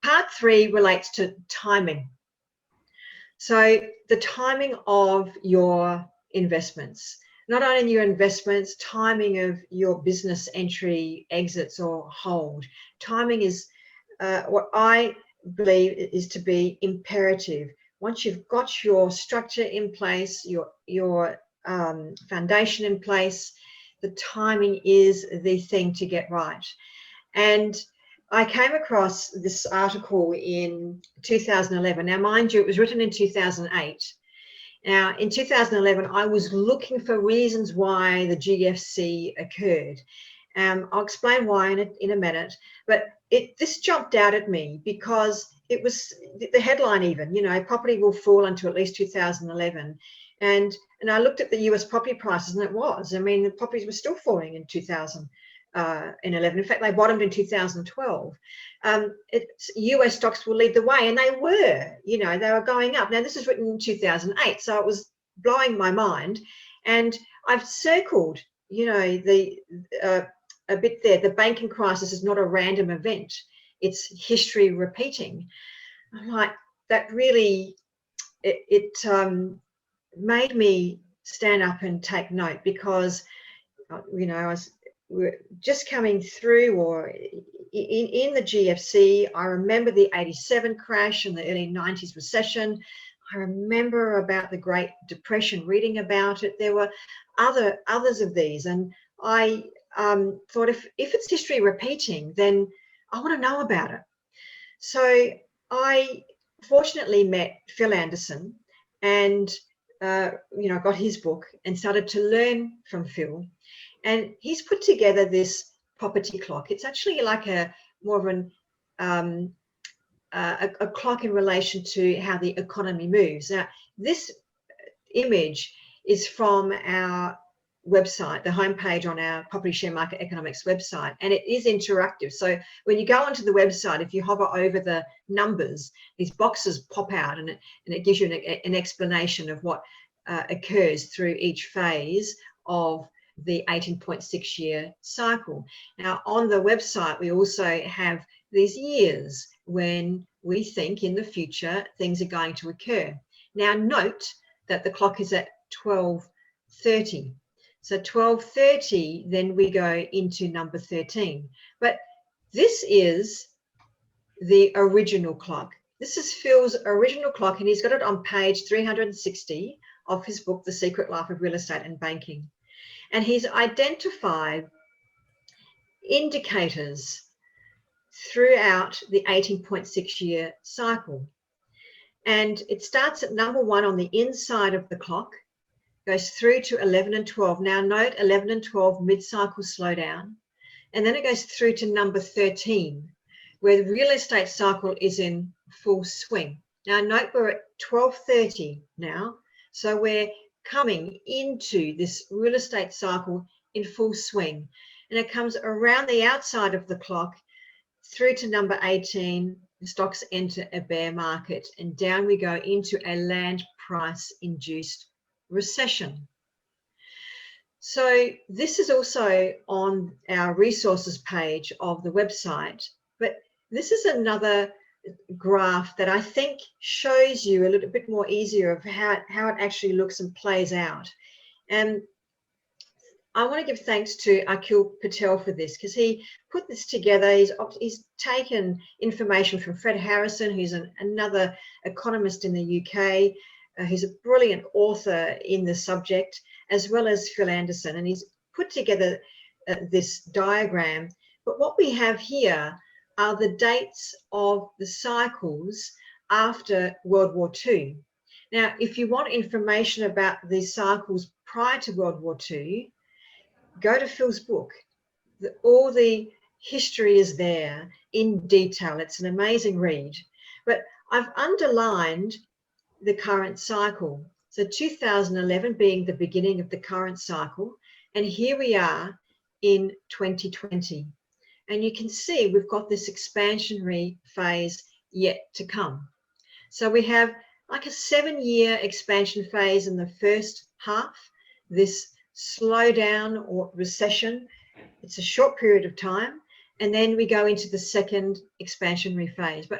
part 3 relates to timing. So the timing of your investments, not only your investments, timing of your business entry, exits or hold. Timing is what I believe is to be imperative. Once you've got your structure in place, your foundation in place, the timing is the thing to get right. And I came across this article in 2011. Now, mind you, it was written in 2008. Now, in 2011, I was looking for reasons why the GFC occurred. I'll explain why in a minute, but this jumped out at me because it was the headline even, property will fall until at least 2011. And I looked at the US property prices, and it was. I mean, the properties were still falling in 2011. In fact, they bottomed in 2012. US stocks will lead the way, and they were. They were going up. Now, this is written in 2008, so it was blowing my mind. And I've circled, a bit there. The banking crisis is not a random event; it's history repeating. I'm like, that really, it made me stand up and take note because, we're just coming through, or in the GFC. I remember the 87 crash and the early 90s recession. I remember about the Great Depression, reading about it. There were others of these, and I thought if it's history repeating, then I want to know about it. So I fortunately met Phil Anderson, and got his book and started to learn from Phil. And he's put together this property clock. It's actually like more of a clock in relation to how the economy moves. Now, this image is from our website, the homepage on our Property Sharemarket Economics website, and it is interactive. So when you go onto the website, if you hover over the numbers, these boxes pop out, and it gives you an explanation of what occurs through each phase of the 18.6-year cycle. Now, on the website, we also have these years when we think in the future things are going to occur. Now, note that the clock is at 12:30. So 12:30, then we go into number 13. But this is the original clock. This is Phil's original clock, and he's got it on page 360 of his book, The Secret Life of Real Estate and Banking. And he's identified indicators throughout the 18.6-year cycle. And it starts at number 1 on the inside of the clock, goes through to 11 and 12. Now note 11 and 12 mid-cycle slowdown. And then it goes through to number 13, where the real estate cycle is in full swing. Now note we're at 12:30 now. So we're coming into this real estate cycle in full swing. And it comes around the outside of the clock through to number 18. The stocks enter a bear market, and down we go into a land price induced recession. So this is also on our resources page of the website, but this is another graph that I think shows you a little bit more easier of how it actually looks and plays out. And I want to give thanks to Akil Patel for this, because he put this together. He's taken information from Fred Harrison, who's another economist in the UK. He's a brilliant author in the subject, as well as Phil Anderson, and he's put together this diagram. But what we have here are the dates of the cycles after World War II. Now, if you want information about the cycles prior to World War II, go to Phil's book. All the history is there in detail. It's an amazing read. But I've underlined the current cycle. So 2011 being the beginning of the current cycle. And here we are in 2020. And you can see we've got this expansionary phase yet to come. So we have like a 7-year expansion phase in the first half, this slowdown or recession. It's a short period of time. And then we go into the second expansionary phase. But